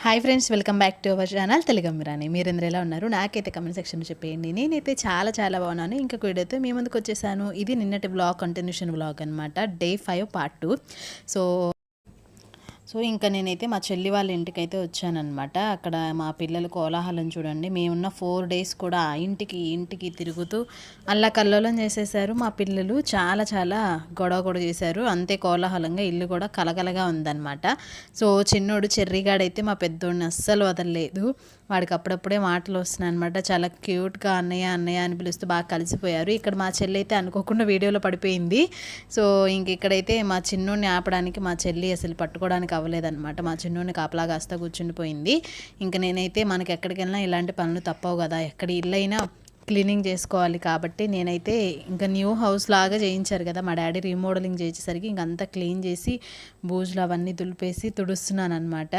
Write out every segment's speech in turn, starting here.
Hi friends, welcome back to our channel తెలుగమ్మిరాని. మీరందరూ ఎలా ఉన్నారు? నాకైతే కమెంట్ సెక్షన్లో చెప్పేయండి. నేనైతే చాలా బాగున్నాను. ఇంకొక వీడియోతో మీ ముందుకు వచ్చేసాను. ఇది నిన్నటి వ్లాగ్ కంటిన్యూషన్ వ్లాగ్ అనమాట. Day 5 part 2. సో ఇంకా నేనైతే మా చెల్లి వాళ్ళ ఇంటికైతే వచ్చానమాట. అక్కడ మా పిల్లలు కోలాహలం చూడండి. మేమున్న 4 days కూడా ఆ ఇంటికి తిరుగుతూ అల్లకల్లోలం చేసేసారు. మా పిల్లలు చాలా గొడవ చేశారు. అంతే కోలాహలంగా ఇల్లు కూడా కలగలగా ఉందన్నమాట. సో చిన్నోడు చెర్రీగాడైతే మా పెద్దోడిని అస్సలు వదలలేదు. వాడికి అప్పుడప్పుడే మాటలు వస్తున్నాయి అనమాట. చాలా క్యూట్గా అన్నయ్య అని పిలుస్తూ బాగా కలిసిపోయారు. ఇక్కడ మా చెల్లి అయితే అనుకోకుండా వీడియోలో పడిపోయింది. సో ఇక్కడైతే మా చిన్నోడిని ఆపడానికి మా చెల్లి అసలు పట్టుకోవడానికి అవ్వలేదన్నమాట. మా చిన్నోడిని కాపలా కాస్తా కూర్చుండిపోయింది. ఇంకా నేనైతే మనకి ఎక్కడికి వెళ్ళినా ఇలాంటి పనులు తప్పవు కదా, ఎక్కడ ఇల్లు అయినా క్లీనింగ్ చేసుకోవాలి కాబట్టి నేనైతే ఇంకా న్యూ హౌస్ లాగా చేయించారు కదా మా డాడీ, రీమోడలింగ్ చేసేసరికి ఇంకంతా క్లీన్ చేసి బూజులు అవన్నీ దులిపేసి తుడుస్తున్నాను అనమాట.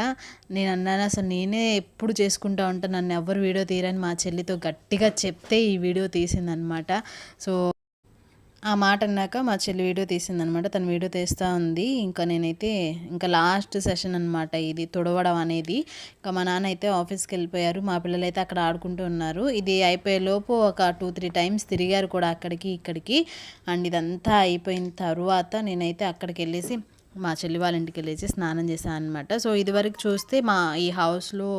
నేను అన్నాను, అసలు నేనే ఎప్పుడు చేసుకుంటా ఉంటాను, నన్ను ఎవరు వీడియో తీరని మా చెల్లితో గట్టిగా చెప్తే ఈ వీడియో తీసిందనమాట. సో ఆ మాట అన్నాక మా చెల్లి వీడియో తీసిందనమాట. తను వీడియో తీస్తూ ఉంది. ఇంకా నేనైతే ఇంకా లాస్ట్ సెషన్ అనమాట ఇది తుడవడం అనేది. ఇంకా మా నాన్న అయితే ఆఫీస్కి వెళ్ళిపోయారు. మా పిల్లలు అయితే అక్కడ ఆడుకుంటూ ఉన్నారు. ఇది అయిపోయేలోపు ఒక 2-3 times తిరిగారు కూడా అక్కడికి ఇక్కడికి. అండ్ ఇదంతా అయిపోయిన తర్వాత నేనైతే అక్కడికి వెళ్ళేసి మా చెల్లి వాళ్ళ ఇంటికి వెళ్ళేసి స్నానం చేశాను అనమాట. సో ఇదివరకు చూస్తే మా ఈ హౌస్లో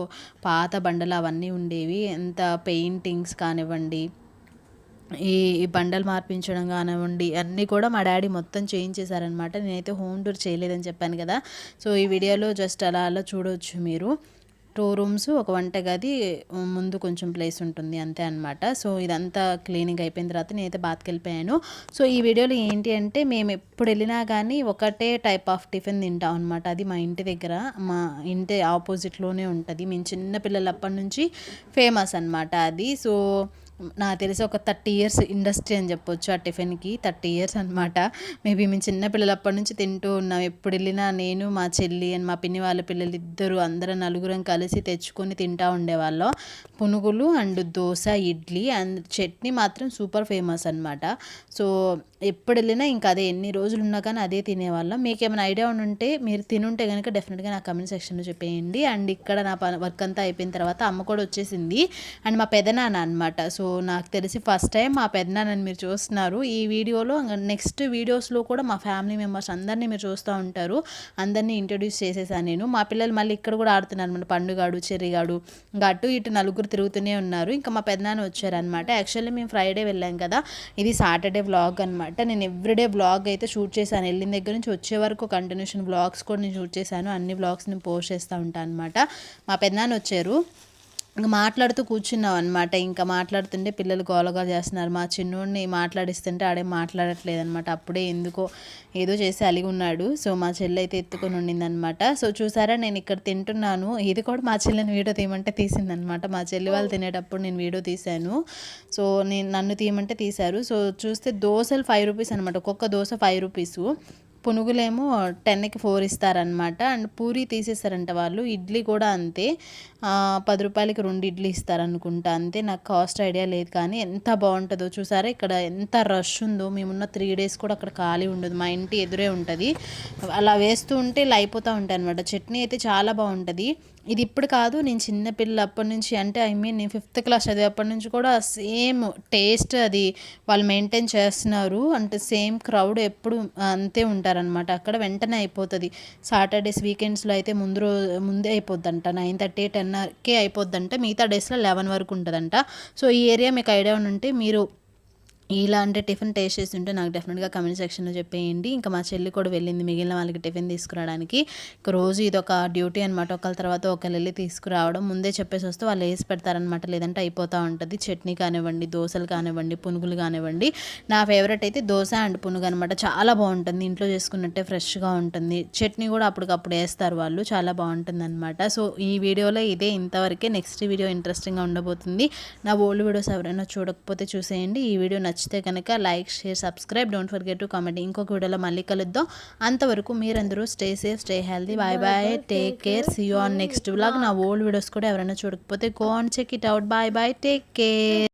పాత బండలు అవన్నీ ఉండేవి. ఎంత పెయింటింగ్స్ కానివ్వండి, ఈ బండలు మార్పించడం కానివ్వండి, అన్నీ కూడా మా డాడీ మొత్తం చేయించేశారనమాట. నేనైతే హోమ్ టూర్ చేయలేదని చెప్పాను కదా. సో ఈ వీడియోలో జస్ట్ అలా చూడవచ్చు మీరు. 2 rooms, ఒక వంటగది, ముందు కొంచెం ప్లేస్ ఉంటుంది అంతే అనమాట. సో ఇదంతా క్లీనింగ్ అయిపోయిన తర్వాత నేనైతే బాత్కి వెళ్ళిపోయాను. సో ఈ వీడియోలో ఏంటి అంటే, మేము ఎప్పుడు వెళ్ళినా కానీ ఒకటే టైప్ ఆఫ్ టిఫిన్ తింటాం అనమాట. అది మా ఇంటి దగ్గర, మా ఇంటి ఆపోజిట్లోనే ఉంటుంది. మేము చిన్న పిల్లలప్పటి నుంచి ఫేమస్ అనమాట అది. సో నాకు తెలిసి ఒక 30 years ఇండస్ట్రీ అని చెప్పొచ్చు ఆ టిఫిన్కి. 30 years అనమాట. మేబీ మేము చిన్నపిల్లలప్పటి నుంచి తింటూ ఉన్నాం. ఎప్పుడు వెళ్ళినా నేను, మా చెల్లి అండ్ మా పిన్ని వాళ్ళ పిల్లలు ఇద్దరు, అందరం నలుగురం కలిసి తెచ్చుకొని తింటూ ఉండేవాళ్ళం. పునుగులు అండ్ దోశ, ఇడ్లీ అండ్ చట్నీ మాత్రం సూపర్ ఫేమస్ అనమాట. సో ఎప్పుడు వెళ్ళినా ఇంకా అదే, ఎన్ని రోజులు ఉన్నా కానీ అదే తినేవాళ్ళం. మీకు ఏమైనా ఐడియా ఉంటే మీరు తినుంటే కనుక డెఫినెట్గా నా కమెంట్ సెక్షన్లో చెప్పేయండి. అండ్ ఇక్కడ నా వర్క్ అంతా అయిపోయిన తర్వాత అమ్మ కూడా వచ్చేసింది. అండ్ మా పెదనాన్న అనమాట. సో నాకు తెలిసి ఫస్ట్ టైం మా పెదనాన్నని మీరు చూస్తున్నారు ఈ వీడియోలో. నెక్స్ట్ వీడియోస్లో కూడా మా ఫ్యామిలీ మెంబర్స్ అందరినీ మీరు చూస్తూ ఉంటారు. అందరినీ ఇంట్రడ్యూస్ చేసేసాను నేను. మా పిల్లలు మళ్ళీ ఇక్కడ కూడా ఆడుతున్నారు అనమాట. పండుగాడు, చెర్రిగాడు, ఇంకా అటు ఇటు నలుగురు తిరుగుతూనే ఉన్నారు. ఇంకా మా పెదనాన్న వచ్చారనమాట. యాక్చువల్లీ మేము ఫ్రైడే వెళ్ళాం కదా, ఇది సాటర్డే వ్లాగ్ అనమాట. నేను ఎవ్రీడే వ్లాగ్ అయితే షూట్ చేశాను. వెళ్ళిన దగ్గర నుంచి వచ్చే వరకు కంటిన్యూషన్ వ్లాగ్స్ కూడా నేను షూట్ చేశాను. అన్ని వ్లాగ్స్ నేను పోస్ట్ చేస్తూ ఉంటాను అనమాట. మా పెదనాన్న వచ్చారు. ఇంకా మాట్లాడుతూ కూర్చున్నాం అనమాట. ఇంకా మాట్లాడుతుంటే పిల్లలు గోలగా చేస్తున్నారు. మా చిన్నోడిని మాట్లాడిస్తుంటే ఆడే మాట్లాడట్లేదు అనమాట. అప్పుడే ఎందుకో ఏదో చేసి అలిగి ఉన్నాడు. సో మా చెల్లి అయితే ఎత్తుకొని ఉండిందనమాట. సో చూసారా, నేను ఇక్కడ తింటున్నాను. ఇది కూడా మా చెల్లిని వీడియో తీయమంటే తీసిందనమాట. మా చెల్లి వాళ్ళు తినేటప్పుడు నేను వీడియో తీశాను. సో నన్ను తీయమంటే తీశారు. సో చూస్తే దోశలు 5 rupees అనమాట. ఒక్కొక్క దోశ 5 rupees. పునుగులేమో 10కి 4 ఇస్తారనమాట. అండ్ పూరి తీసేస్తారంట వాళ్ళు. ఇడ్లీ కూడా అంతే, 10 రూపాయలకి 2 ఇడ్లీ ఇస్తారనుకుంటా అంతే. నాకు కాస్ట్ ఐడియా లేదు, కానీ ఎంత బాగుంటుందో చూసారా. ఇక్కడ ఎంత రష్ ఉందో. మేమున్న 3 days కూడా అక్కడ ఖాళీ ఉండదు. మా ఇంటి ఎదురే ఉంటుంది. అలా వేస్తూ ఉంటే ఇలా అయిపోతూ ఉంటాయి అనమాట. చట్నీ అయితే చాలా బాగుంటుంది. ఇది ఇప్పుడు కాదు, నేను చిన్నపిల్లలు అప్పటి నుంచి, అంటే నేను 5th class చదివేప్పటి నుంచి కూడా సేమ్ టేస్ట్ అది వాళ్ళు మెయింటైన్ చేస్తున్నారు. అంటే సేమ్ క్రౌడ్ ఎప్పుడు అంతే ఉంటారనమాట. అక్కడ వెంటనే అయిపోతుంది. సాటర్డేస్, వీకెండ్స్లో అయితే ముందే అయిపోద్దంట. 9:30, 10కే అయిపోద్దంట. మిగతా డేస్లో 11 వరకు ఉంటుందంట. సో ఈ ఏరియా మీకు ఐడియా ఉంటే మీరు ఇలాంటి టిఫిన్ టేస్ట్ చేసి ఉంటే నాకు డెఫినెట్గా కమెంట్ సెక్షన్లో చెప్పేయండి. ఇంకా మా చెల్లి కూడా వెళ్ళింది మిగిలిన వాళ్ళకి టిఫిన్ తీసుకురావడానికి. ఇక రోజు ఇది ఒక డ్యూటీ అనమాట. ఒకళ్ళ తర్వాత ఒకళ్ళు వెళ్ళి తీసుకురావడం. ముందే చెప్పేసి వస్తే వాళ్ళు వేసి పెడతారనమాట, లేదంటే అయిపోతూ ఉంటుంది. చట్నీ కానివ్వండి, దోశలు కానివ్వండి, పునుగులు కానివ్వండి. నా ఫేవరెట్ అయితే దోశ అండ్ పునుగు అనమాట. చాలా బాగుంటుంది. ఇంట్లో చేసుకున్నట్టే ఫ్రెష్గా ఉంటుంది. చట్నీ కూడా అప్పటికప్పుడు వేస్తారు వాళ్ళు. చాలా బాగుంటుంది అనమాట. సో ఈ వీడియోలో ఇదే, ఇంతవరకే. నెక్స్ట్ వీడియో ఇంట్రెస్టింగ్గా ఉండబోతుంది. నా ఓల్డ్ వీడియోస్ ఎవరైనా చూడకపోతే చూసేయండి. ఈ వీడియో నచ్చితే కనుక like, share, subscribe, don't forget to comment. ఇంకొక వీడియోలో మళ్ళీ కలుద్దాం. అంతవరకు మీరందరూ stay safe, stay healthy. Bye, take care, see you on next vlog. నా ఓల్డ్ వీడియోస్ కూడా ఎవరైనా చూడకపోతే go and check it out. Bye, take care.